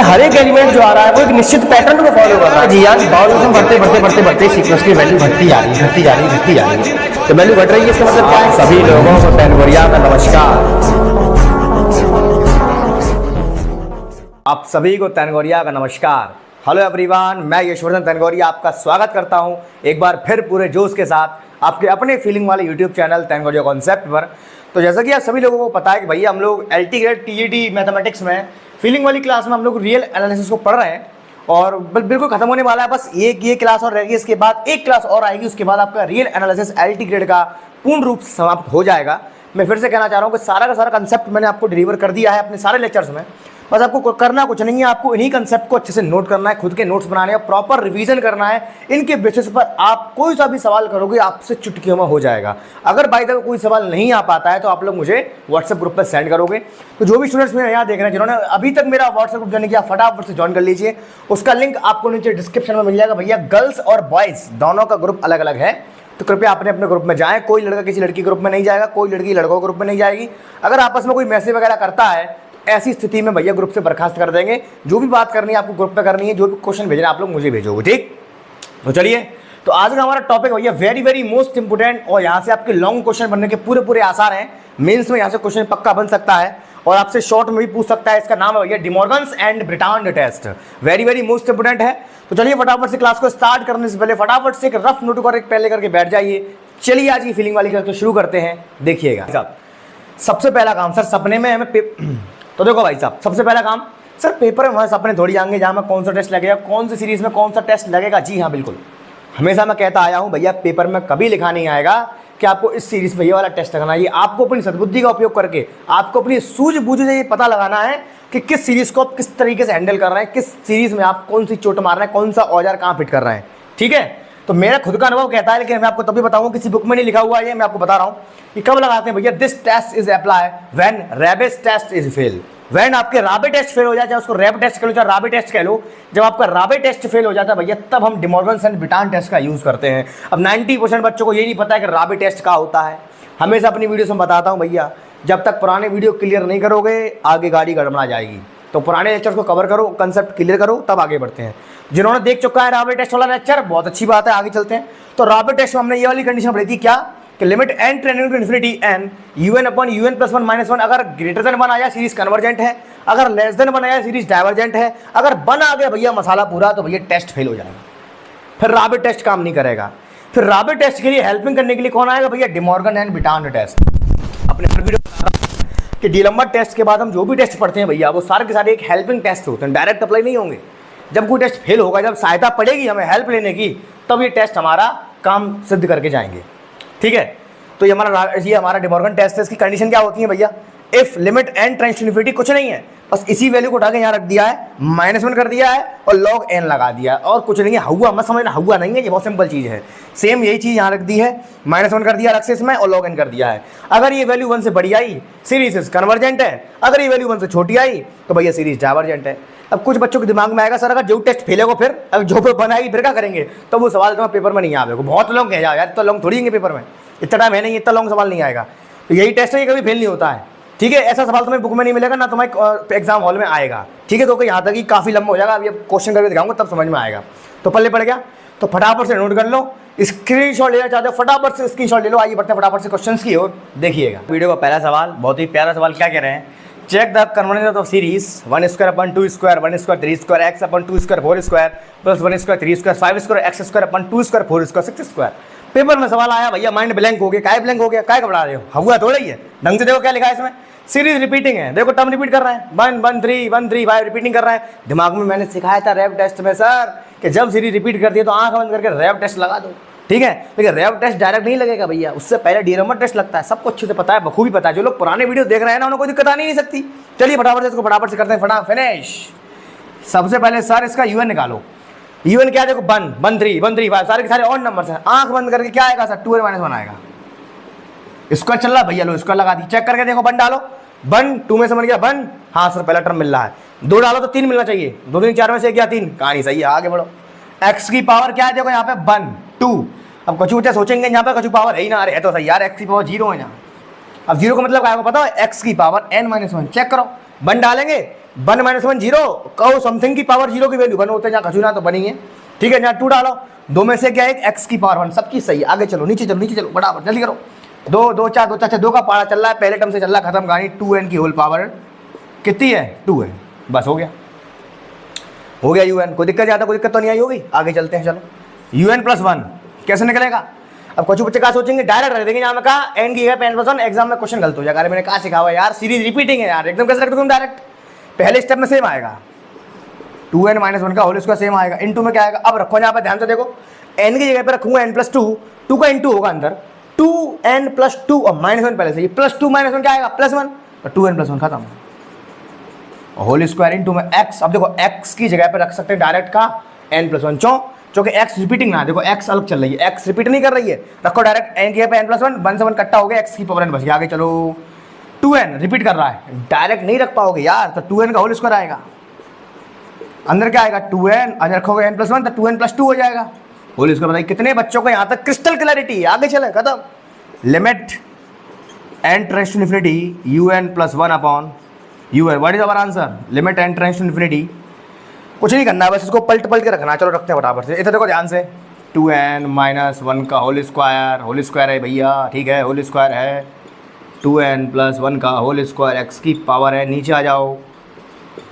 हर एक एलिमेंट जो आ रहा है वो एक निश्चित पैटर्न को फॉलो कर रहा है जी यार। बाउलिज्म बढ़ते सीक्वेंस की वैल्यू घटती जा रही है। तो वैल्यू घट रही है, इसका मतलब क्या है? सभी लोगों को तैनवरिया का नमस्कार। आप सभी को तैनगोरिया का नमस्कार। हेलो एवरीवन, मैं यशवर्धन तैनगोरिया आपका स्वागत करता हूं एक बार फिर पूरे जोश के साथ आपके अपने फीलिंग वाले यूट्यूब चैनल तैनगोरिया कॉन्सेप्ट पर। तो जैसा कि आप सभी लोगों को पता है कि भैया हम लोग LT ग्रेड TGT मैथमेटिक्स में फीलिंग वाली क्लास में हम लोग रियल एनालिसिस को पढ़ रहे हैं और बिल्कुल खत्म होने वाला है। बस ये क्लास और रहेगी, इसके बाद एक क्लास और आएगी, उसके बाद आपका रियल एनालिसिस LT ग्रेड का पूर्ण रूप से समाप्त हो जाएगा। मैं फिर से कहना चाह रहा हूँ कि सारा का सारा कंसेप्ट मैंने आपको डिलीवर कर दिया है अपने सारे लेक्चर्स में। बस आपको करना कुछ नहीं है, आपको इन्हीं कंसेप्ट को अच्छे से नोट करना है, खुद के नोट्स बनाने हैं, प्रॉपर रिवीजन करना है। इनके बेसिस पर आप कोई सा भी सवाल करोगे आपसे चुटकियों में हो जाएगा। अगर बाय द वे कोई सवाल नहीं आ पाता है तो आप लोग मुझे व्हाट्सएप ग्रुप पर सेंड करोगे। तो जो भी स्टूडेंट्स मेरे यहाँ देख रहे हैं जिन्होंने अभी तक मेरा व्हाट्सएप ग्रुप ज्वाइन किया, फटाफट से ज्वाइन कर लीजिए। उसका लिंक आपको नीचे डिस्क्रिप्शन में मिल जाएगा। भैया गर्ल्स और बॉयज़ दोनों का ग्रुप अलग अलग है, तो कृपया अपने अपने ग्रुप में जाएं। कोई लड़का किसी लड़की ग्रुप में नहीं जाएगा, कोई लड़की लड़कों ग्रुप में नहीं जाएगी। अगर आपस में कोई मैसेज वगैरह करता है ऐसी स्थिति में भैया ग्रुप से बर्खास्त कर देंगे। जो भी बात करनी है आपको ग्रुप पे करनी है, जो भी क्वेश्चन भेजना है आप लोग मुझे भेजोगे, ठीक? तो चलिए, तो आज का हमारा टॉपिक भैया वेरी मोस्ट इंपोर्टेंट, और यहाँ से आपके लॉन्ग क्वेश्चन बनने के पूरे आसार हैं। मेंस में यहाँ से क्वेश्चन पक्का बन सकता है और आपसे शॉर्ट में भी पूछ सकता है। इसका नाम है भैया De Morgan's and Bertrand's test. Very most important है। तो चलिए फटाफट से क्लास को स्टार्ट करने से पहले फटाफट से एक रफ नोट कर पहले करके बैठ जाइए। चलिए आज की फीलिंग वाली क्लास को शुरू करते हैं। देखिएगा सबसे पहला काम सर, सपने में हमें तो देखो भाई साहब, सबसे पहला काम सर, पेपर में हमारे सपने थोड़ी आएंगे जहाँ में कौन सा टेस्ट लगेगा, कौन सी सीरीज में कौन सा टेस्ट लगेगा। जी हाँ बिल्कुल, हमेशा मैं कहता आया हूँ भैया पेपर में कभी लिखा नहीं आएगा कि आपको इस सीरीज में ये वाला टेस्ट लगाना है। ये आपको अपनी सद्बुद्धि का उपयोग करके आपको अपनी सूझबूझ से ये पता लगाना है कि किस सीरीज को आप किस तरीके से हैंडल कर रहे हैं, किस सीरीज में आप कौन सी चोट मार रहे हैं, कौन सा औजार कहाँ फिट कर रहे हैं। ठीक है, तो मेरा खुद का अनुभव कहता है, लेकिन मैं आपको तभी बताऊंगा, किसी बुक में नहीं लिखा हुआ है, मैं आपको बता रहा हूँ कि कब लगाते हैं भैया। This test is apply when Raabe's test is fail. When आपके राबे टेस्ट फेल हो जाए, चाहे उसको रैब टेस्ट कह लो चाहे राबे टेस्ट कह लो, जब आपका राबे टेस्ट फेल हो जाता है भैया तब हम day Morgan's and Bertrand's test का यूज करते हैं। अब 90% बच्चों को ये नहीं पता है कि राबे टेस्ट क्या होता है। हमेशा अपनी वीडियो में बताता हूँ भैया, जब तक पुराने वीडियो क्लियर नहीं करोगे आगे गाड़ी गड़बड़ा जाएगी। तो पुराने लेक्चर्स को कवर करो, कंसेप्ट क्लियर करो, तब आगे बढ़ते हैं। जिन्होंने देख चुका है राबे टेस्ट वाला लेक्चर, बहुत अच्छी बात है, आगे चलते हैं। तो राबे टेस्ट में हमने ये वाली कंडीशन पढ़ी थी क्या, कि limit n tending to infinity n un upon un plus 1 minus 1, अगर ग्रेटर देन 1 आया सीरीज कन्वर्जेंट है, अगर लेस देन 1 आया सीरीज डाइवर्जेंट है, अगर 1 आ गया भैया मसाला पूरा तो भैया टेस्ट फेल हो जाएगा, फिर राबे टेस्ट काम नहीं करेगा। फिर राबे टेस्ट के लिए हेल्पिंग करने के लिए कौन आएगा भैया, day Morgan and Bertrand's test. अपने हर वीडियो बता रहा हूं कि डीलंबर टेस्ट के बाद हम जो भी टेस्ट पढ़ते हैं भैया वो सारे के सारे एक हेल्पिंग टेस्ट होते हैं, डायरेक्ट अप्लाई नहीं होंगे। जब कोई टेस्ट फेल होगा, जब सहायता पड़ेगी हमें हेल्प लेने की, तब ये टेस्ट हमारा काम सिद्ध करके जाएंगे। ठीक है, तो ये हमारा डे मॉर्गन टेस्ट है। इसकी कंडीशन क्या होती है भैया, if limit n tends to infinity, कुछ नहीं है, बस इसी वैल्यू को उठा के यहाँ रख दिया है, -1 कर दिया है और log n लगा दिया है, और कुछ नहीं है। हुआ मत समझना, हुआ नहीं है, ये बहुत सिंपल चीज़ है। सेम यही चीज़ यहाँ रख दी है, -1 कर दिया अलग से इसमें और log n कर दिया है। अगर ये वैल्यू 1 से बड़ी आई सीरीज कन्वर्जेंट है, अगर ये वैल्यू 1 से छोटी आई तो भैया सीरीज डाइवर्जेंट है। अब कुछ बच्चों के दिमाग में आएगा सर अगर जो टेस्ट फेलेगा फिर अब जो पेपर बनाएगी फिर क्या करेंगे, तो वो सवाल तुम्हारे पेपर में नहीं आएगा। बहुत लोग कह जाओ यार इतना लॉन्ग थोड़ी आएंगे पेपर में, इतना टाइम है नहीं, इतना लॉन्ग सवाल नहीं आएगा। तो यही टेस्ट है, ये कभी फेल नहीं होता है। ठीक है, ऐसा सवाल तुम्हें बुक में नहीं मिलेगा ना तुम्हारे एग्जाम हॉल में आएगा। ठीक है, तो यहाँ तक ही काफ़ी लंबा हो जाएगा, अभी क्वेश्चन करके दिखाऊंगा तब समझ में आएगा। तो पल्ले पड़ गया, तो फटाफट से नोट कर लो, स्क्रीनशॉट लेना चाहते हो फटाफट से स्क्रीनशॉट ले लो। आइए बढ़ते हैं फटाफट से क्वेश्चंस की ओर। देखिएगा वीडियो का पहला सवाल, बहुत ही प्यारा सवाल, क्या कह रहे हैं, check the convergence of series 1 square upon 2 square 1 square 3 square x upon 2 square 4 square plus 1 square 3 square 5 square x square upon 2 square 4 square 6 square. Paper में सवाल आया भैया, माइंड ब्लैंक हो गया। काय ब्लैंक हो गया, काय घबरा रहे हो, हुआ थोड़ा ही है। ढंग से देखो क्या लिखा है इसमें, सीरीज रिपीटिंग है, देखो टर्म रिपीट कर रहे हैं, 1 1 3 1 3 5 रिपीटिंग कर रहे हैं। दिमाग में मैंने सिखाया था रैप टेस्ट में सर कि जब सीरीज रिपीट करती है तो आंख बंद करके रैप टेस्ट लगा दो। ठीक है, लेकिन रैप टेस्ट डायरेक्ट नहीं लगेगा भैया, उससे पहले डीलंबर टेस्ट लगता है। सबको अच्छे से पता है, बखूबी पता है। जो लोग पुराने वीडियो देख रहे हैं ना उन्हें कोई दिक्कत आ नहीं सकती। चलिए फटाफट से इसको फटाफट से करते हैं, फटाफट फिनिश। सबसे पहले सर इसका UN निकालो। UN क्या, देखो 1 1 3 1 3 5 सारे के सारे ऑड नंबर्स हैं। आंख बंद करके क्या आएगा सर, 2n - 1 आएगा। स्क्वायर चल रहा भैया, लो स्क्वायर लगा दी। चेक करके देखो, 1 डालो, 1 2 में से बन गया 1, हाँ सर पहला टर्म मिल रहा है। 2 डालो तो 3 मिलना चाहिए, 2 3 4 में से गया 3, कहानी सही है, आगे बढ़ो। x की पावर क्या है, देखो यहाँ पे 1 2। अब कछु बच्चे सोचेंगे यहाँ पे कछु पावर है ही ना, अरे है तो सही यार, x की पावर 0 है यहाँ। अब 0 का मतलब क्या है पता है, x की पावर n - 1। चेक करो, 1 डालेंगे 1 माइनस 1 जीरो, कहो समथिंग की पावर जीरो की वैल्यू 1 होते हैं, जहाँ खचूना तो बनी है, ठीक है। यहाँ 2 डालो, 2 में से क्या है, x की पावर 1, सब चीज सही है। आगे चलो, नीचे चलो, नीचे चलो, बराबर जल्दी करो। 2 2 4 2 4 2 का पारा चल रहा है, पहले टर्म से चल रहा है, खत्म कहानी। 2n की होल पावर कितनी है, 2 है, बस हो गया, हो गया un। कोई दिक्कत, ज़्यादा कोई दिक्कत तो नहीं आई होगी। आगे चलते हैं, चलो un प्लस 1 कैसे निकलेगा। अब कुछ बच्चे क्या सोचेंगे, डायरेक्ट रख देंगे, यहाँ में कहा n की है n प्लस 1, एग्जाम में क्वेश्चन गलत हो जाएगा। अरे मैंने कहा सिखा हुआ यार, सीरीज रिपीटिंग है यार, एकदम कैसे रख दूँ डायरेक्ट, पहले स्टेप में सेम आएगा, 2n माइनस 1 का होल स्क्वायर सेम आएगा, इनटू में क्या आएगा। अब रखो यहाँ पे ध्यान से देखो, n की जगह पे रखूंगा n प्लस 2, 2 का इंटू होगा अंदर, 2n प्लस 2 और माइनस 1 पहले से, ये प्लस 2 माइनस 1 क्या आएगा, प्लस 1, और 2n प्लस 1 खत्म, होल स्क्वायर इंटू में x। अब देखो x की जगह पे रख सकते हैं डायरेक्ट का n प्लस 1, क्योंकि x रिपीटिंग ना, देखो x अलग चल रही है, x रिपीट नहीं कर रही है, रखो डायरेक्ट n की जगह पे n प्लस 1, 1 से 1 कट्टा हो गया, x की पावर n बच गया। आगे चलो, 2n रिपीट कर रहा है, डायरेक्ट नहीं रख पाओगे यार, तो 2n का होल स्क्वायर आएगा, अंदर क्या आएगा 2n, अंदर रखोगे n प्लस 1 तो 2n प्लस 2 हो जाएगा, होल स्क्वायर। बताइए कितने बच्चों को यहाँ तक क्रिस्टल क्लैरिटी। आगे चले, खत्म। Limit n tends to infinity un plus 1 upon un, what is our answer, limit n tends to infinity. कुछ नहीं करना है, बस इसको पलट पलट के रखना है। चलो रखते हैं फटाफट से, इधर देखो ध्यान से, 2n माइनस 1 का होल स्क्वायर है भैया, ठीक है, होल स्क्वायर है, 2n प्लस 1 का होल स्क्वायर x की पावर है, नीचे आ जाओ,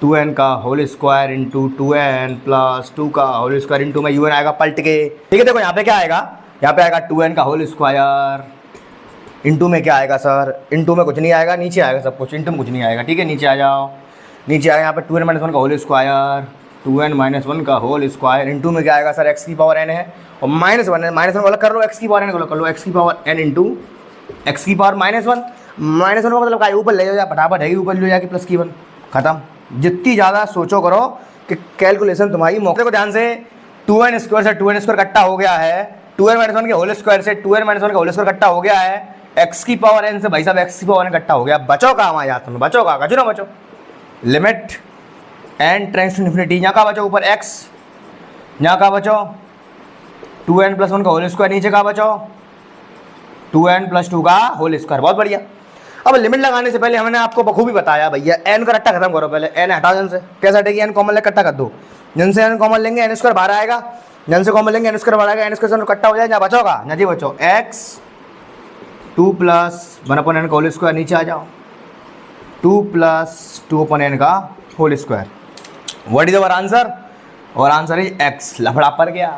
2n का whole square into 2n plus 2 का होल स्क्वायर इंटू में un आएगा पलट के, ठीक है। देखो यहाँ पे क्या आएगा, यहाँ पे आएगा 2n का होल स्क्वायर इंटू में क्या आएगा सर, इंटू में कुछ नहीं आएगा, नीचे आएगा सब कुछ, इंटू में कुछ नहीं आएगा, ठीक है। नीचे आ जाओ, नीचे आएगा यहाँ पे 2n माइनस 1 का होल स्क्वायर, 2n माइनस 1 का होल स्क्वायर इंटू में क्या आएगा सर, x की पावर n है, और माइनस 1 है, माइनस 1 अलग कर लो, x की पावर n अलग कर लो, x की पावर n इंटू x की पावर माइनस 1, माइनस 1 का मतलब क्या, ऊपर ले जाओ, फटाफट है, ऊपर ले जाके प्लस की 1, खत्म। जितनी ज़्यादा सोचो करो कि कैलकुलेशन तुम्हारी मौके को। ध्यान से 2n स्क्वायर से 2n स्क्वायर कट्टा हो गया है, 2n माइनस 1 के होल स्क्वायर से 2n माइनस 1 का होल स्क्वायर कट्टा हो गया है, x की पावर n से भाई साहब x की पावर n कट्टा हो गया, बचो कहाँ आ जाता हूँ, बचो कहाँ, ना बचो। Limit n tends to infinity, यहाँ का बचो ऊपर x, यहाँ का बचो 2n प्लस 1 का होल स्क्वायर, नीचे का बचो 2n प्लस 2 का होल स्क्वायर, बहुत बढ़िया। अब लिमिट लगाने से पहले हमने आपको बखूबी बताया भैया, n का रट्टा खत्म करो, पहले n हटाओ जन से, कैसे हटेगी, n कॉमन लेकर कट्टा कर दो, जन से n कॉमन लेंगे n स्क्वायर बाहर आएगा, जन से कॉमन लेंगे n स्क्वायर बाहर आएगा, n स्क्वायर कट्टा हो जाए, जहाँ बचोगा ना जी बचो x 2 प्लस 1 अपॉन n का होल स्क्वायर, नीचे आ जाओ 2 प्लस 2 अपॉन n का whole square, what is our answer, और आंसर इज x। लफड़ा पर गया।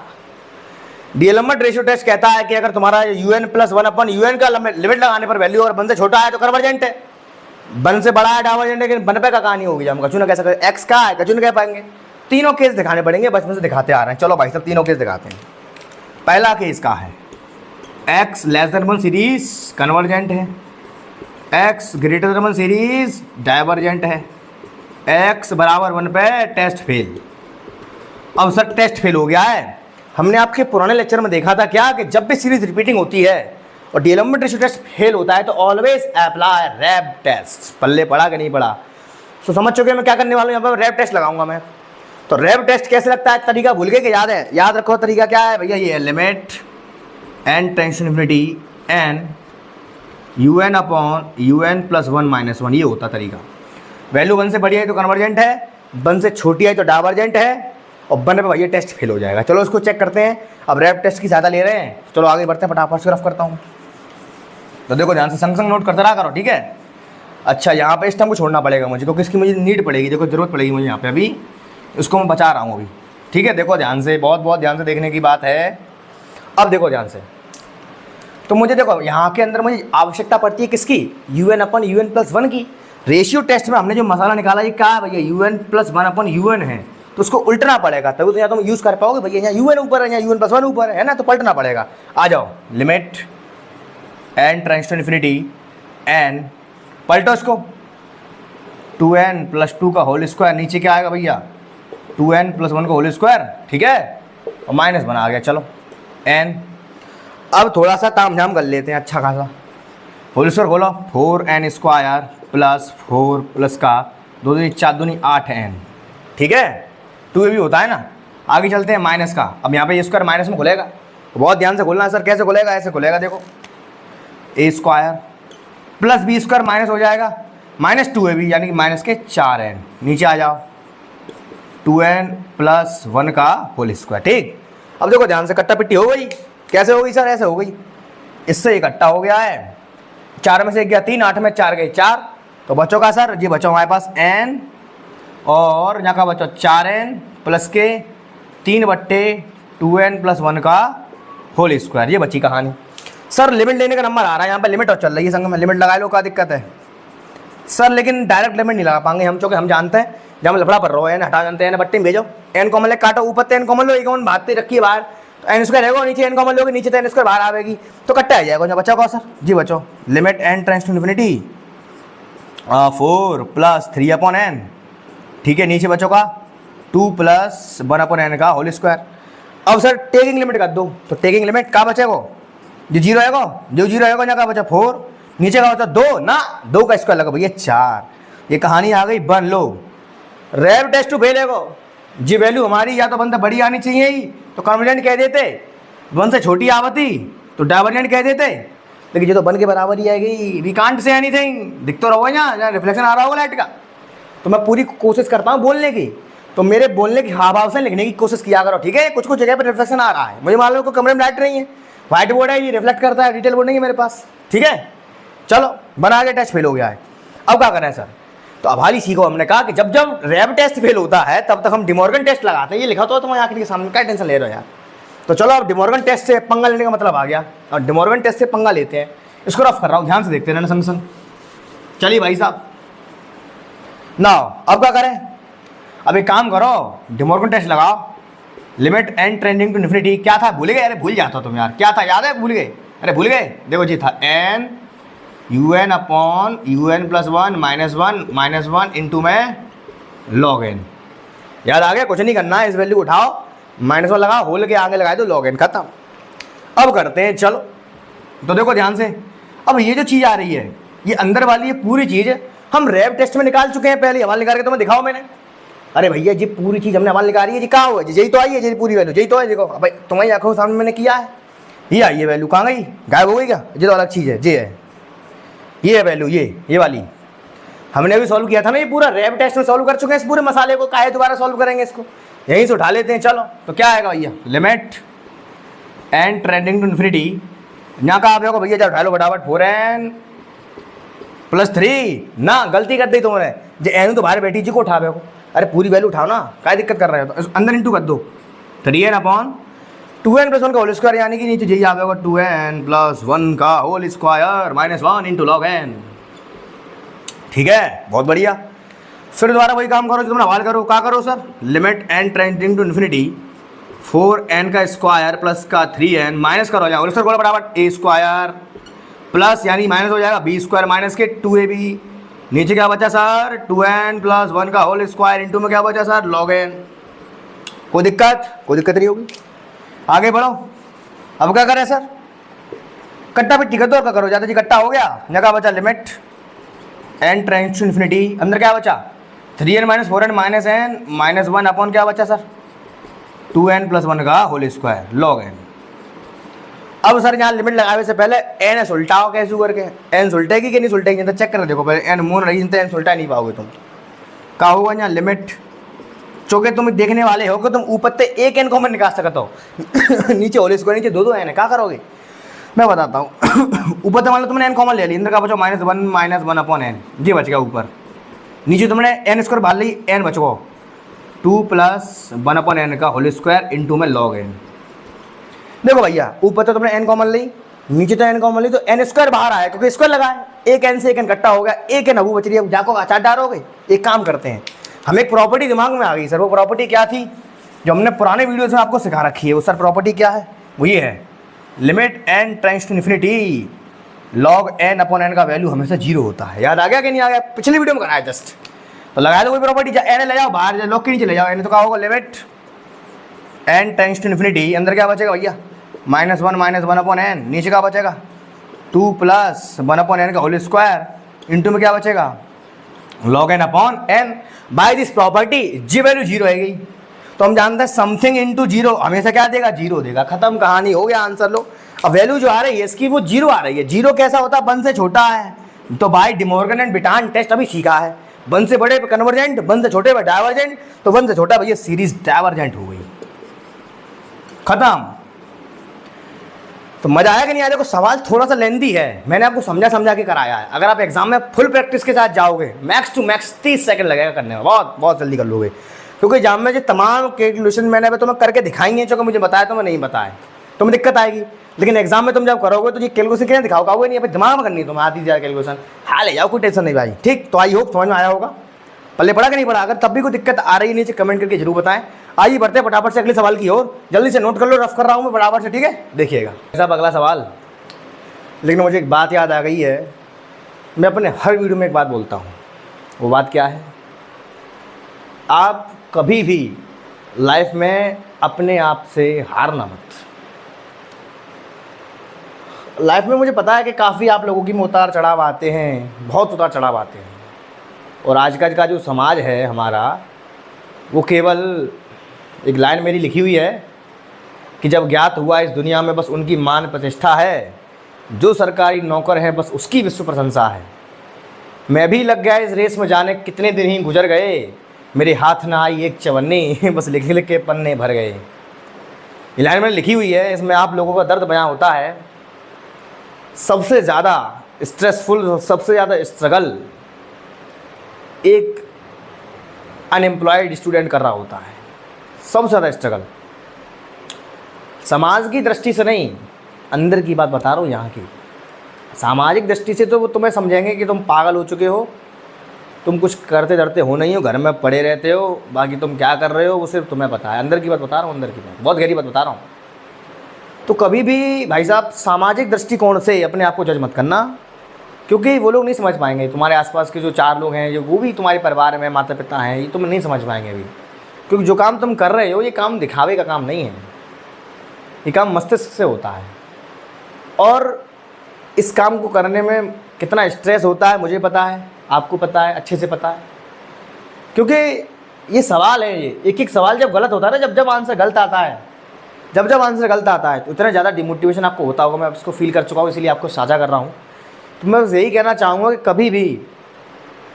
डीएलएमएट रेशियो टेस्ट कहता है कि अगर तुम्हारा un प्लस 1 अपन un का लिमिट लगाने पर वैल्यू अगर 1 से छोटा है तो कन्वर्जेंट है, 1 से बड़ा है डाइवर्जेंट है, लेकिन 1 पे का कहानी होगी, हम कचू ना कह सकते, x का है कचू ना कह पाएंगे। तीनों केस दिखाने पड़ेंगे, बचपन से दिखाते आ रहे हैं। चलो भाई सब तीनों केस दिखाते हैं। पहला केस का है x less than 1 series convergent है, x greater than 1 series divergent है, x बराबर 1 पे टेस्ट फेल। अब सर टेस्ट फेल हो गया है, हमने आपके पुराने लेक्चर में देखा था क्या कि जब भी सीरीज रिपीटिंग होती है और डीएलएमएट रेशियो टेस्ट फेल होता है तो ऑलवेज अप्लाई रैप टेस्ट। पल्ले पड़ा कि नहीं पड़ा, तो समझ चुके मैं क्या करने वाला हूँ, यहाँ पर रैप टेस्ट लगाऊंगा मैं। तो रैप टेस्ट कैसे लगता है, तरीका भूल गए कि याद है, याद रखो तरीका क्या है भैया, ये limit n tends to infinity n un upon un plus 1 minus 1, ये होता तरीका। वैल्यू 1 से बड़ी है तो कन्वर्जेंट है, 1 से छोटी है तो डाइवर्जेंट है, और 1 पे भैया टेस्ट फेल हो जाएगा। चलो इसको चेक करते हैं। अब रैप टेस्ट की ज़्यादा ले रहे हैं, चलो आगे बढ़ते हैं, फटाफट से रफ करता हूँ। तो देखो ध्यान से संग संग नोट करते रहा करो, ठीक है। अच्छा यहाँ पे इस टाइम को छोड़ना पड़ेगा मुझे, क्योंकि इसकी मुझे नीड पड़ेगी, देखो जरूरत पड़ेगी मुझे यहाँ पे, अभी इसको मैं बचा रहा हूँ अभी, ठीक है। देखो ध्यान से, बहुत बहुत ध्यान से देखने की बात है। अब देखो ध्यान से, तो मुझे देखो यहाँ के अंदर मुझे आवश्यकता पड़ती है किसकी, un अपन un प्लस 1 की। रेशियो टेस्ट में हमने जो मसाला निकाला ये क्या है भैया, un प्लस 1 अपन un है, तो उसको उल्टना पड़ेगा, तभी तो यहाँ तुम यूज़ कर पाओगे भैया, यहाँ un ऊपर है, यहाँ un प्लस 1 ऊपर है ना, तो पलटना पड़ेगा। आ जाओ, limit n tends to infinity n, पलटो इसको, 2n प्लस 2 का होल स्क्वायर, नीचे क्या आएगा भैया 2n प्लस 1 का होल स्क्वायर, ठीक है, और माइनस बना आ गया। चलो n, अब थोड़ा सा ताम झाम कर लेते हैं अच्छा खासा। होल स्क्वायर खोलो, 4n स्क्वायर प्लस 4 प्लस का 2 दूनी 4 दूनी 8n, ठीक है, 2 भी होता है ना। आगे चलते हैं माइनस का, अब यहाँ पे ये स्क्वायर माइनस में खुलेगा, तो बहुत ध्यान से खोलना है सर, कैसे खुलेगा, ऐसे खुलेगा, देखो a square plus b square minus हो जाएगा, माइनस 2ab यानी कि माइनस के 4n, नीचे आ जाओ 2n प्लस 1 का होल स्क्वायर। ठीक, अब देखो ध्यान से, कट्टा पिट्टी हो गई। कैसे हो गई सर? ऐसे हो गई, इससे इकट्ठा हो गया है, 4 में से 1 गया 3, 8 में 4 गए 4, तो बचो का सर, ये बचो हमारे पास n और यहाँ का बचो 4n प्लस के 3/2n प्लस 1 का होल स्क्वायर। ये बची कहानी। सर लिमिट लेने का नंबर आ रहा है, यहाँ पे लिमिट और चल रही है संग में, लिमिट लगा लो, क्या दिक्कत है सर? लेकिन डायरेक्ट लिमिट नहीं लगा पाएंगे हम, चूँकि हम जानते हैं जब हम लफड़ा पड़ रहा है, हटा जानते हैं, बट्टी में भेजो, एन कॉमन लेके काटो, ऊपर तो एन कॉमन लो, एक कॉमन भागते रखिए बाहर, तो एन स्क्वायर रहेगा, नीचे एन कॉमन लोगे, नीचे तो एन स्क्वायर बाहर आएगी, तो कट्टा आ जाएगा। बचा को सर जी, बचो limit n tends to infinity 4 + 3/n। ठीक है, नीचे बचो का 2 + 1/n का होल स्क्वायर। अब सर टेकिंग लिमिट कर दो, तो टेकिंग लिमिट का बचेगा? जो 0 आएगा, जो 0 आएगा यहाँ का बचा 4, नीचे का बचा 2 ना, 2 का स्क्वायर लगा भैया 4। ये कहानी आ गई, बन लो। रैब टेस्ट टू भेलेगो जी, वैल्यू हमारी या तो बनता बड़ी आनी चाहिए ही, तो कॉन्फिडेंट कह देते, 1 से छोटी आवती तो डाइवर्जेंट कह देते, लेकिन ये तो बन के बराबर ही आएगी। वी कांट से एनीथिंग, दिख तो रहा होगा यहाँ रिफ्लेक्शन आ रहा होगा लाइट का, तो मैं पूरी कोशिश करता हूँ बोलने की, तो मेरे बोलने की हाव भाव से लिखने की कोशिश किया करो। ठीक है, कुछ कुछ जगह पर रिफ्लेक्शन आ रहा है, मुझे मालूम है कोई कमरे में लाइट नहीं है, व्हाइट बोर्ड है, ये रिफ्लेक्ट करता है, डिटेल बोर्ड नहीं है मेरे पास। ठीक है, चलो बना के टेस्ट फेल हो गया है, अब क्या करना है सर? तो अब हाल ही सीखो, हमने कहा कि जब जब रैब टेस्ट फेल होता है तब तक हम डिमॉर्गन टेस्ट लगाते हैं। ये लिखा तो तुम्हारी आंखों के सामने, क्या टेंशन ले रहे हो यार? तो चलो अब डिमॉर्गन टेस्ट से पंगा लेने का मतलब आ गया, और डिमॉर्गन टेस्ट से पंगा लेते हैं। इसको रफ कर रहा हूँ, ध्यान से देखते रहना संग संग। चलिए भाई साहब, ना अब क्या करें? अब एक काम करो, डिमॉर्गन टेस्ट लगाओ, limit n tending to infinity. क्या था भूल गए? अरे भूल जाता हो तुम यार, क्या था याद है? भूल गए? अरे भूल गए, देखो जी था n un upon un + 1 -1 -1 into में log n। याद आ गया? कुछ नहीं करना है, इस वैल्यू को उठाओ, -1 लगाओ, होल के आगे लगाए दो, log n खत्म। अब करते हैं, चलो तो देखो ध्यान से, अब ये जो चीज़ आ रही है, ये अंदर वाली ये पूरी चीज़ हम रैब टेस्ट में निकाल चुके हैं, पहले हमारे निकाल के तुम्हें दिखाओ मैंने। अरे भैया जी पूरी चीज़ हमने हमारे निकाली है जी, कहाँ हुआ जी? यही तो आई है जी पूरी वैल्यू, यही तो है। देखो भाई तुम्हारी आंखों सामने मैंने किया है, ये आई है वैल्यू, कहाँ गई? गायब हो गई क्या? ये तो अलग चीज़ है, ये है, ये है वैल्यू, ये वाली हमने अभी सॉल्व किया था ना, ये पूरा रैब टेस्ट में सॉल्व कर चुके हैं इस पूरे मसाले को, काहे दोबारा सॉल्व करेंगे इसको? यहीं से उठा लेते हैं। चलो तो क्या आएगा भैया? Limit n tending to infinity, यहाँ का आप देखो भैया, जब उठा लो फटाफट, 4n + 3 ना, गलती कर दी तुमने, जो एन तो बाहर बैठी जी को उठा को, अरे पूरी वैल्यू उठाओ ना, क्या दिक्कत कर रहे हो? तो अंदर इंटू कर दो, 3n अपॉन 2n + 1 का होल स्क्वायर, यानी कि नीचे यही आएगा 2n + 1 का whole square -1 into log n। ठीक है, बहुत बढ़िया। फिर दोबारा वही काम करो जो तुमने हवाल करो, क्या करो sir? Limit n tending to infinity 4n का स्क्वायर प्लस का 3n माइनस करो, होल स्क्वायर बराबर a स्क्वायर प्लस, यानी माइनस हो जाएगा b स्क्वायर माइनस के 2ab, नीचे क्या बचा सर? 2n + 1 का होल स्क्वायर इंटू में क्या बचा सर? log n। कोई दिक्कत? कोई दिक्कत नहीं होगी, आगे बढ़ो। अब क्या करें सर? कट्टा पिट्टी कर दो, क्या करो? ज़्यादा जी कट्टा हो गया, यहाँ क्या बचा? Limit n tends to infinity, अंदर क्या बचा? 3n - 4n -n -1 अपॉन क्या बचा सर? 2n + 1 का होल स्क्वायर log n। अब सर यहाँ लिमिट लगाने से पहले एन सुलटाओ, कैसे करके? एन सुलटेगी कि नहीं सुलटेगी? तो चेक कर देखो पहले, एन मून रही तो एन सुलटा नहीं पाओगे तुम। क्या होगा यहाँ? लिमिट, चूँकि तुम देखने वाले हो कि तुम ऊपर से एक एन कॉमन निकाल सकते हो नीचे होल स्क्वायर, नीचे दो एन है, क्या करोगे मैं बताता हूँ। ऊपर तो मान लो तुमने एन कॉमन ले ली, अंदर का बचो -1 -1 अपॉन एन, जी बच गया ऊपर। नीचे तुमने एन स्क्वायर बाहर ली, एन बचो 2 + 1 अपॉन एन का होल स्क्वायर इंटू में log n। देखो भैया ऊपर तो तुमने एन कॉमन ली, नीचे तो एन कॉमन ली, तो एन स्क्वायर बाहर आया क्योंकि स्क्वायर लगा है, एक एन से एक एन इकट्ठा हो गया, एक एन अबू बच रही है, जाको अचार डालोगे। एक काम करते हैं, हमें एक प्रॉपर्टी दिमाग में आ गई सर, वो प्रॉपर्टी क्या थी जो हमने पुराने वीडियोस में आपको सिखा रखी है? वो सर प्रॉपर्टी क्या है? वो ये है, limit n tends to infinity log n upon n का वैल्यू हमेशा 0 होता है। याद आ गया कि नहीं आ गया? पिछली वीडियो में कराया जस्ट, तो लगा दो कोई प्रॉपर्टी, एन ले जाओ बाहर, log के नीचे ले जाओ एन, तो क्या होगा? Limit n tends to infinity, अंदर क्या बचेगा भैया? -1 -1 अपॉन n, नीचे क्या बचेगा? 2 + 1 अपॉन n का होल स्क्वायर इंटू में क्या बचेगा? log n upon n। By this property जी वैल्यू 0 आएगी, तो हम जानते हैं समथिंग इंटू 0 हमेशा क्या देगा? 0 देगा, खत्म कहानी, हो गया आंसर। लो अब वैल्यू जो आ रही है इसकी वो 0 आ रही है। 0 कैसा होता है? 1 से छोटा है, तो भाई डिमॉर्गन एंड बिटान टेस्ट अभी सीखा है। 1 से बड़े पे कन्वर्जेंट, 1 से छोटे पे डाइवर्जेंट, तो 1 से छोटा भैया सीरीज डाइवर्जेंट हो गई, खत्म। तो मजा आया कि नहीं आया? देखो सवाल थोड़ा सा लेंदी है, मैंने आपको समझा के कराया है। अगर आप एग्जाम में फुल प्रैक्टिस के साथ जाओगे, मैक्स टू मैक्स 30 सेकंड लगेगा करने में, बहुत जल्दी कर लोगे। क्योंकि एग्जाम में जो तमाम कैलकुलेशन मैंने अभी तुम्हें करके दिखाएंगे, जो कि मुझे बताया तो मैं नहीं बताया, तुम्हें दिक्कत आएगी। लेकिन एग्जाम में तुम जब करोगे तो ये कैलकुलेशन क्या दिखाओगे नहीं, अभी दिमाग में करनी है तुम्हें, आती जाए कैलकुलेशन, हाँ ले जाओ, कोई टेंशन नहीं भाई। ठीक, तो आई होप समझ में आया होगा। पल्ले पड़ा कि नहीं पड़ा? अगर तब भी कोई दिक्कत आ रही है नीचे कमेंट करके जरूर बताएं। आइए बढ़ते हैं फटाफट से अगले सवाल की ओर, जल्दी से नोट कर लो, रफ कर रहा हूँ मैं फटाफट से, ठीक है? देखिएगा साहब अगला सवाल। लेकिन मुझे एक बात याद आ गई है, मैं अपने हर वीडियो में एक बात बोलता हूँ, वो बात क्या है? आप कभी भी लाइफ में अपने आप से हारना मत। लाइफ में मुझे पता है कि काफ़ी आप लोगों की में उतार चढ़ाव आते हैं, बहुत उतार चढ़ाव आते हैं, और आजकल का जो समाज है हमारा, वो केवल एक लाइन मेरी लिखी हुई है कि जब ज्ञात हुआ इस दुनिया में बस उनकी मान प्रतिष्ठा है, जो सरकारी नौकर है बस उसकी विश्व प्रशंसा है। मैं भी लग गया इस रेस में, जाने कितने दिन ही गुजर गए, मेरे हाथ ना आई एक चवन्नी, बस लिख लिख के पन्ने भर गए। ये लाइन मैंने लिखी हुई है, इसमें आप लोगों का दर्द बयां होता है। सबसे ज़्यादा स्ट्रेसफुल, सबसे ज़्यादा स्ट्रगल एक अनएम्प्लॉयड स्टूडेंट कर रहा होता है, सबसे ज़्यादा स्ट्रगल। समाज की दृष्टि से नहीं, अंदर की बात बता रहा हूँ यहाँ की। सामाजिक दृष्टि से तो वो तुम्हें समझेंगे कि तुम पागल हो चुके हो, तुम कुछ करते धरते हो नहीं हो, घर में पड़े रहते हो, बाकी तुम क्या कर रहे हो वो सिर्फ तुम्हें पता है। अंदर की बात बता रहा हूँ, अंदर की बात, बहुत गहरी बात बता रहा हूँ। तो कभी भी भाई साहब सामाजिक दृष्टिकोण से अपने आप को जज मत करना, क्योंकि वो लोग नहीं समझ पाएंगे। तुम्हारे आसपास के जो 4 लोग हैं, जो वो भी तुम्हारे परिवार में माता पिता हैं, ये तुम नहीं समझ पाएंगे अभी। क्योंकि जो काम तुम कर रहे हो ये काम दिखावे का काम नहीं है, ये काम मस्तिष्क से होता है। और इस काम को करने में कितना स्ट्रेस होता है मुझे पता है, आपको पता है, अच्छे से पता है। क्योंकि ये सवाल है, ये एक सवाल जब गलत होता है ना, जब आंसर गलत आता है, जब आंसर गलत आता है, तो इतना ज़्यादा डिमोटिवेशन आपको होता होगा। मैं इसको फील कर चुका हूँ, इसलिए आपको साझा कर रहा हूँ। तो मैं बस यही कहना चाहूँगा कि कभी भी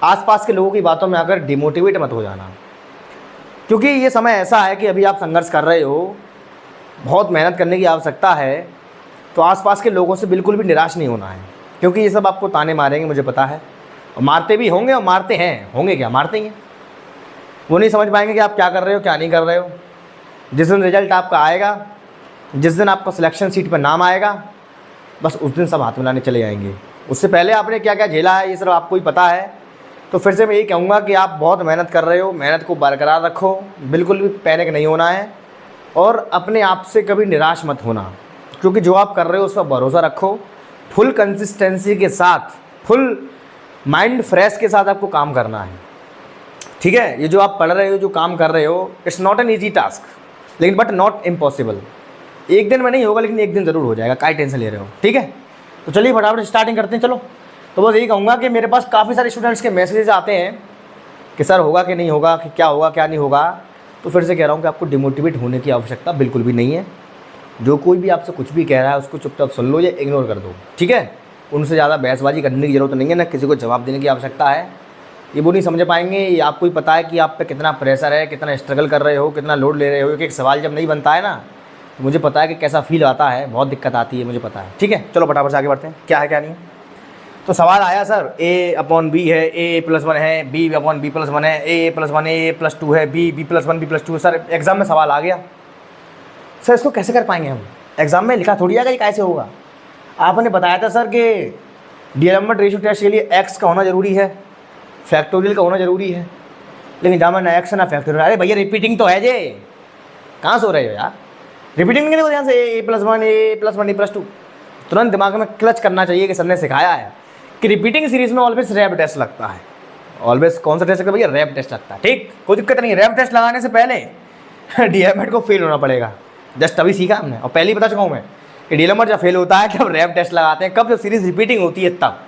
आसपास के लोगों की बातों में आकर डिमोटिवेट मत हो जाना, क्योंकि ये समय ऐसा है कि अभी आप संघर्ष कर रहे हो, बहुत मेहनत करने की आवश्यकता है। तो आसपास के लोगों से बिल्कुल भी निराश नहीं होना है, क्योंकि ये सब आपको ताने मारेंगे, मुझे पता है, और मारते भी होंगे, और मारते हैं, होंगे क्या, मारते ही हैं। वो नहीं समझ पाएंगे कि आप क्या कर रहे हो, क्या नहीं कर रहे हो। जिस दिन रिजल्ट आपका आएगा, जिस दिन आपका सिलेक्शन सीट पर नाम आएगा, बस उस दिन सब हाथ मिलाने चले जाएंगे। उससे पहले आपने क्या क्या झेला है ये सिर्फ आपको ही पता है। तो फिर से मैं यही कहूँगा कि आप बहुत मेहनत कर रहे हो, मेहनत को बरकरार रखो, बिल्कुल भी पैनिक नहीं होना है, और अपने आप से कभी निराश मत होना, क्योंकि जो आप कर रहे हो उस पर भरोसा रखो। फुल कंसिस्टेंसी के साथ, फुल माइंड फ्रेश के साथ आपको काम करना है, ठीक है? ये जो आप पढ़ रहे हो, जो काम कर रहे हो, it's not an easy task, लेकिन बट नॉट इम्पॉसिबल। एक दिन में नहीं होगा, लेकिन एक दिन ज़रूर हो जाएगा, काय टेंशन ले रहे हो, ठीक है? तो चलिए फटाफट स्टार्टिंग करते हैं। चलो, तो बस यही कहूँगा कि मेरे पास काफ़ी सारे स्टूडेंट्स के मैसेजेस आते हैं कि सर होगा कि नहीं होगा, कि क्या होगा क्या नहीं होगा। तो फिर से कह रहा हूँ कि आपको डिमोटिवेट होने की आवश्यकता बिल्कुल भी नहीं है। जो कोई भी आपसे कुछ भी कह रहा है उसको चुपचाप सुन लो या इग्नोर कर दो, ठीक है? उनसे ज़्यादा बहसबाजी करने की ज़रूरत नहीं है, ना किसी को जवाब देने की आवश्यकता है। ये वो नहीं समझ पाएंगे, ये आपको ही पता है कि आप पे कितना प्रेशर है, कितना स्ट्रगल कर रहे हो, कितना लोड ले रहे हो। एक सवाल जब नहीं बनता है ना, तो मुझे पता है कि कैसा फील आता है, बहुत दिक्कत आती है, मुझे पता है, ठीक है? चलो फटाफट से आगे बढ़ते हैं, क्या है क्या नहीं। तो सवाल आया सर, a/b है, a+1 है, b/b+1 है, a+1 a+2 है, b+1 b+2 है। सर एग्ज़ाम में सवाल आ गया, सर इसको कैसे कर पाएंगे हम? एग्ज़ाम में लिखा थोड़ी आएगा ये कैसे होगा। आपने बताया था सर कि डीएलएम रेशियो टेस्ट के लिए एक्स का होना ज़रूरी है, फैक्टोरियल का होना ज़रूरी है, लेकिन जहाँ ना एक्स ना फैक्टोरियल। अरे भैया रिपीटिंग तो है जे, कहाँ सो रहे हो यार? रिपीटिंग नहीं देखो ध्यान से, a+1 a+1 a+2। तुरंत दिमाग में क्लच करना चाहिए कि सर ने सिखाया है कि रिपीटिंग सीरीज में ऑलवेज रैप टेस्ट लगता है। ऑलवेज कौन सा टेस्ट लगता है भैया? रैप टेस्ट लगता है, ठीक? कोई दिक्कत नहीं है। रैप टेस्ट लगाने से पहले डीएलएम को फेल होना पड़ेगा, जस्ट अभी सीखा हमने, और पहले ही बता चुका हूँ मैं कि डीएलएम जब फेल होता है तब रैप टेस्ट लगाते हैं। कब? जब सीरीज रिपीटिंग होती है तब,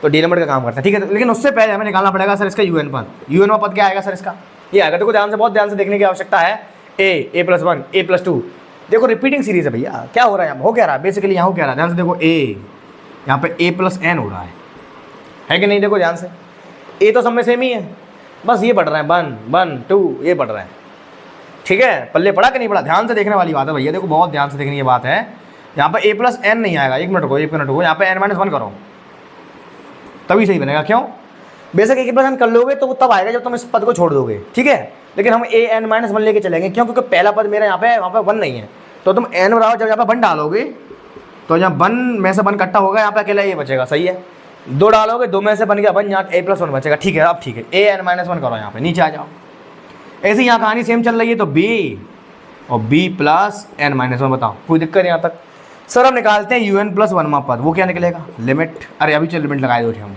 तो डीएलएम का काम करता है, ठीक है? लेकिन उससे पहले हमें निकालना पड़ेगा सर इसका यूएन पद। यूएन पद क्या आएगा सर इसका? ये आएगा, देखो ध्यान से, बहुत ध्यान से देखने की आवश्यकता है। a+1 a+2, देखो रिपीटिंग सीरीज है भैया। क्या हो रहा है यहाँ, हो क्या रहा है बेसिकली, यहाँ हो क्या रहा है, ध्यान से देखो। यहाँ पे a+n हो रहा है है कि नहीं? देखो ध्यान से, ए तो सब में सेम ही है, बस ये पढ़ रहे हैं 1 1 2 ये पढ़ रहे हैं, ठीक है? पल्ले पढ़ा कि नहीं पढ़ा? ध्यान से देखने वाली बात है भैया, देखो बहुत ध्यान से देखने की बात है। यहाँ पर ए प्लस एन नहीं आएगा, एक मिनट को यहाँ पे एन माइनस 1 करो तभी सही बनेगा। क्यों? बेशक एक प्लस एन कर लोगे तो वो तब आएगा जब तुम इस पद को छोड़ दोगे, ठीक है? लेकिन हम ए एन माइनस 1 लेके चलेंगे। क्यों? क्योंकि पहला पद मेरा यहाँ पे वहाँ पे 1 नहीं है, तो तुम एन बराबर जब यहाँ पे 1 डालोगे तो यहाँ 1 में से 1 कट्टा होगा, यहाँ पे अकेला ये बचेगा, सही है? 2 डालोगे 2 में से बन गया 1, यहाँ ए प्लस 1 बचेगा, ठीक है? अब ठीक है, ए एन माइनस 1 करो, यहाँ पे नीचे आ जाओ। ऐसे यहाँ कहानी सेम चल रही है, तो बी और बी प्लस एन माइनस 1 बताओ, कोई दिक्कत यहाँ तक? सर हम निकालते हैं यू एन प्लस 1 पद, वो क्या निकलेगा? लिमिट, अरे अभी चल लिमिट लगाए दो हम,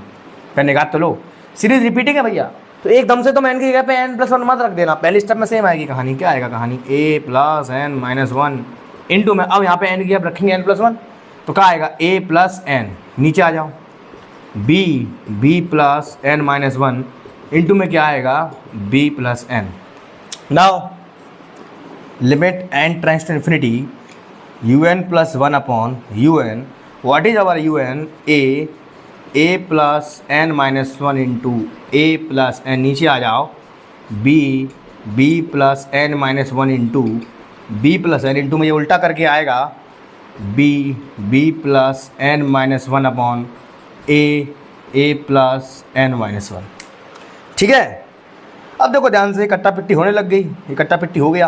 पहले निकाल तो लो, सीरीज रिपीटिंग है भैया, तो एकदम से तो एन की जगह पे एन प्लस 1 मत रख देना, पहले स्टेप में सेम आएगी कहानी। क्या आएगा कहानी? ए प्लस एन माइनस 1 इंटू में, अब यहाँ पे एन की जगह रखेंगे एन प्लस 1, तो क्या आएगा? ए प्लस एन, नीचे आ जाओ, b plus n minus 1 into में क्या आएगा? B plus n. Now limit n tends to infinity u n plus 1 upon u n, what is our u n? A plus n minus 1 into a plus n, नीचे आ जाओ, b plus n minus 1 into b plus n, into में ये उल्टा करके आएगा b plus n minus 1 upon a plus n minus 1, ठीक है? अब देखो ध्यान से, कट्टा पिट्टी होने लग गई, ये कट्टा पिट्टी हो गया,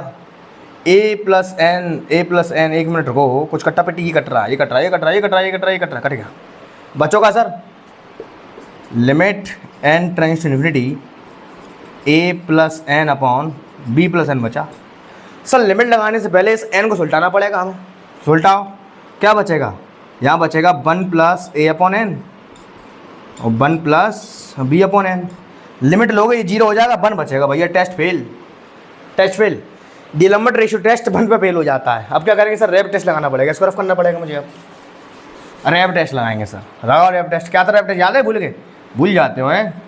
ए प्लस एन, एक मिनट रुको, कुछ कट्टा पिट्टी की कट रहा है, ये कट रहा, कट गया, बच्चों का sir limit n tends to infinity a plus n upon b plus n बचा। सर लिमिट लगाने से पहले इस एन को सुलटाना पड़ेगा हमें, सुलटाओ, क्या बचेगा? यहाँ बचेगा 1 प्लस ए अपॉन एन और 1 plus b upon n, limit लोगे ये 0 हो जाएगा, 1 बचेगा भैया, test fail, D'Alembert ratio test 1 पे फेल हो जाता है। अब क्या करेंगे सर? रैप टेस्ट लगाना पड़ेगा, इसको रफ करना पड़ेगा मुझे, अब रैप टेस्ट लगाएंगे सर। लगाओ रैप टेस्ट, क्या था रैप टेस्ट? याद है? भूल गए? भूल जाते हो हैं,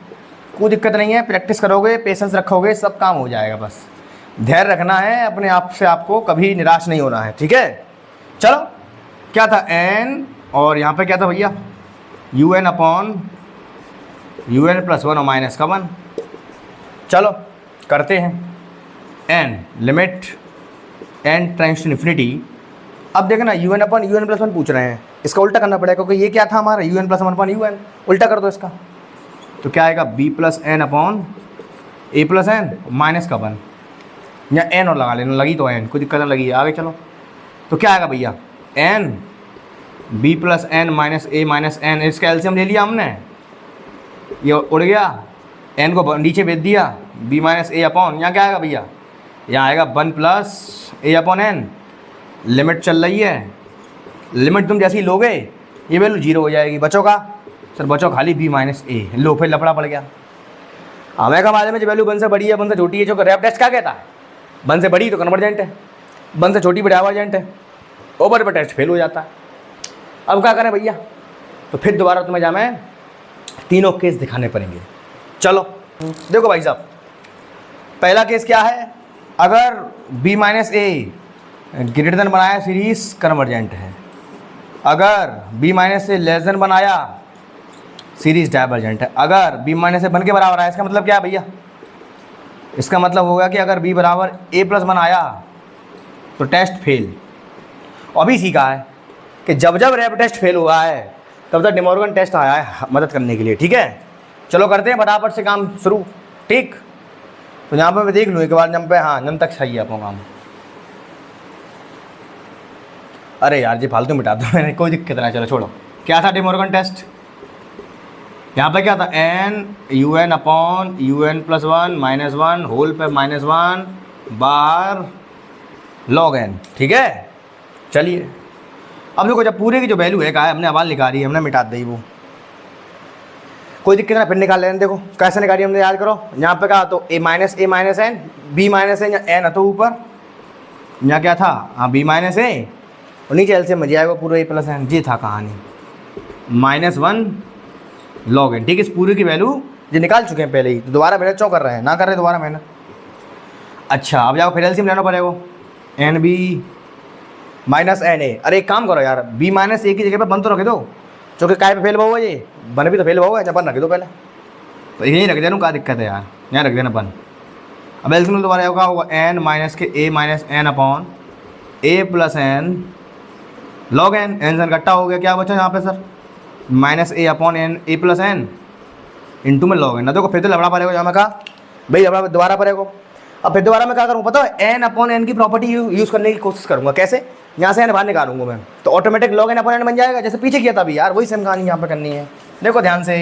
कोई दिक्कत नहीं है, प्रैक्टिस करोगे, पेशेंस रखोगे, सब काम हो जाएगा, बस धैर्य रखना है अपने आप से, आपको कभी निराश नहीं होना है, ठीक है? चलो, क्या था? एन, और यहाँ पे क्या था भैया? U n upon u n plus 1 और माइनस का 1। चलो करते हैं, n limit n tends to infinity. अब देखना, u n upon u n plus 1 पूछ रहे हैं, इसका उल्टा करना पड़ेगा, क्योंकि ये क्या था हमारा? U n plus 1 upon u n, उल्टा कर दो इसका, तो क्या आएगा? B plus n upon a plus n minus का 1, या एन और लगा लेना, लगी तो एन, कोई दिक्कत नहीं लगी है, आगे चलो, तो क्या आएगा भैया? N b plus n minus a minus n, इसका एलसीएम ले लिया हमने, ये उड़ गया, एन को नीचे भेज दिया, बी माइनस ए अपॉन, यहाँ क्या आएगा भैया? यहाँ आएगा 1 प्लस ए अपॉन एन, लिमिट चल रही है, लिमिट तुम जैसे ही लोगे ये वैल्यू 0 हो जाएगी, बचो का सर? बचो खाली बी माइनस ए, लो फिर लफड़ा पड़ गया। हमें का मालूम है जो वैल्यू 1 से बड़ी है 1 से छोटी है, जो रैप टेस्ट क्या कहता है? 1 से बड़ी तो कन्वर्जेंट है, 1 से छोटी भी डाइवर्जेंट है, ओवर पर टेस्ट फेल हो जाता है। अब क्या करें भैया? तो फिर दोबारा तुम्हें जाना तीनों केस दिखाने पड़ेंगे। चलो देखो भाई साहब, पहला केस क्या है? अगर बी माइनस ए ग्रेटर देन बनाया, सीरीज कन्वर्जेंट है। अगर बी माइनस से लेस देन बनाया, सीरीज डाइवर्जेंट है। अगर बी माइनस से बन के बराबर आया, इसका मतलब क्या है भैया? इसका मतलब होगा कि अगर बी बराबर ए प्लस बनाया तो टेस्ट फेल। अभी सीखा है कि जब जब रैप टेस्ट फेल हुआ है तब तक डिमॉर्गन टेस्ट आया है मदद करने के लिए, ठीक है? चलो करते हैं फटाफट से काम शुरू, ठीक? तो यहाँ पर मैं देख लूँ एक बार, जब पे हाँ जब तक सही है अपना काम। अरे यार जी फालतू मिटा दो मैंने, कोई दिक्कत नहीं, चलो छोड़ो। क्या था डिमॉर्गन टेस्ट? यहाँ पे क्या था? N u n upon u n plus 1 minus 1 whole पे माइनस 1 बार लॉग एन, ठीक है? चलिए अब देखो, जब पूरे की जो वैल्यू है, कहा है हमने आवाज़ निकाली, हमने मिटा दी वो, कोई दिक्कत ना, फिर निकाल लेना। देखो कैसे निकाली हमने, याद करो। यहाँ पे कहा तो a minus n, b minus n, n है तो ऊपर, यहाँ क्या था? हाँ बी माइनस ए, और नीचे एल से मजे आएगा पूरा ए प्लस एन, ये था कहानी, -1 लॉग एन, ठीक है? इस पूरे की वैल्यू जो निकाल चुके हैं पहले ही, तो दोबारा मेहनत क्यों कर रहे हैं? ना कर रहे दोबारा मेहनत। अच्छा अब जाओ फिर एलसीएम लेना पड़ेगा, n b minus n a. अरे एक काम करो यार, बी माइनस ए की जगह पे 1 तो रख दो, जो कि काय पे फेल हुआ ये बन भी तो फेल होगा, अपन रख दो पहले, तो यहीं रख देना, क्या दिक्कत है यार, यहाँ रख देना अपन। अब एल्सियम दोबारा होगा एन माइनस के a minus n upon a plus n log n, n से इकट्ठा हो गया, क्या बचा यहाँ पे sir minus a upon n a plus n into में लॉग एन। ना देखो फिर तो लबड़ा पड़ेगा, यहाँ मैं कहा भाई लबड़ा दोबारा पड़ेगा। अब फिर दोबारा मैं क्या करूँ पता है, एन अपॉन एन की प्रॉपर्टी यूज़ करने की कोशिश करूँगा। कैसे, यहाँ से एन बाहर निकालूंगा मैं, तो automatic log n upon n बन जाएगा, जैसे पीछे किया था अभी यार, वही सेम कहानी यहाँ पे करनी है। देखो ध्यान से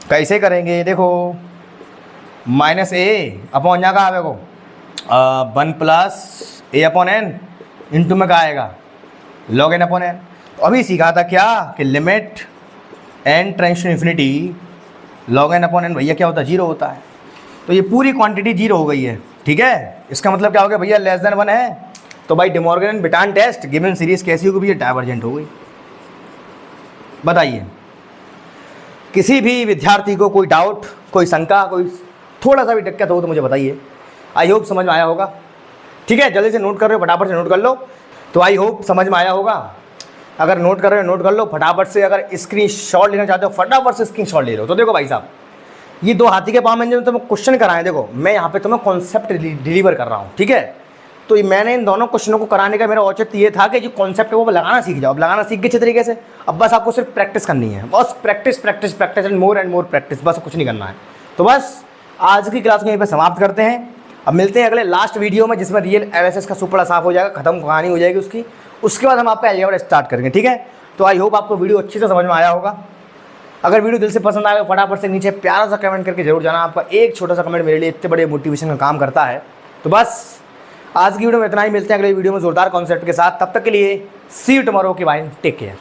कैसे करेंगे, देखो माइनस ए अपॉन यहाँ का आएगा को 1 प्लस ए अपॉन एन इंटू में क्या आएगा लॉग एन अपॉन एन। तो अभी सीखा था क्या कि limit n tends to infinity log n upon n, भैया क्या होता है 0 होता है। तो ये पूरी क्वांटिटी 0 हो गई है, ठीक है। इसका मतलब क्या हो गया भैया, लेस देन 1 है, तो भाई De Morgan and Bertrand test given series कैसी होगी भैया, डाइवर्जेंट हो गई। बताइए किसी भी विद्यार्थी को कोई डाउट, कोई शंका, कोई थोड़ा सा भी दिक्कत हो तो मुझे बताइए। आई होप समझ में आया होगा, ठीक है। जल्दी से नोट कर रहे हो फटाफट से नोट कर लो, तो आई होप समझ में आया होगा। अगर नोट कर रहे हो नोट कर लो फटाफट से, अगर स्क्रीनशॉट लेना चाहते हो फटाफट से स्क्रीनशॉट ले लो। तो देखो भाई साहब, ये 2 हाथी के पाँव में जो तुम्हें क्वेश्चन कराएं, देखो मैं यहाँ पे तुम्हें कॉन्सेप्ट डिलीवर कर रहा हूँ, ठीक है। तो मैंने इन दोनों क्वेश्चनों को कराने का मेरा औचित्य ये था कि जो कॉन्सेप्ट है वो लगाना सीख जाओ। अब लगाना सीख गए अच्छे तरीके से, अब बस आपको सिर्फ प्रैक्टिस करनी है, बस practice practice practice and more practice, बस कुछ नहीं करना है। तो बस आज की क्लास को यहीं पर समाप्त करते हैं। अब मिलते हैं अगले लास्ट वीडियो में, जिसमें रियल एनालिसिस का सुपड़ा साफ हो जाएगा, खत्म कहानी हो जाएगी उसकी। उसके बाद हम आपका अलजेब्रा स्टार्ट करेंगे, ठीक है। तो आई होप आपको वीडियो अच्छे से समझ में आया होगा। अगर वीडियो दिल से पसंद आएगा फटाफट से नीचे प्यारा सा कमेंट करके जरूर जाना। आपका एक छोटा सा कमेंट मेरे लिए इतने बड़े मोटिवेशन का काम करता है। तो बस आज की वीडियो में इतना ही, मिलते हैं अगले वीडियो में जोरदार कॉन्सेप्ट के साथ। तब तक के लिए सी यू टुमारो, के बाय, टेक केयर।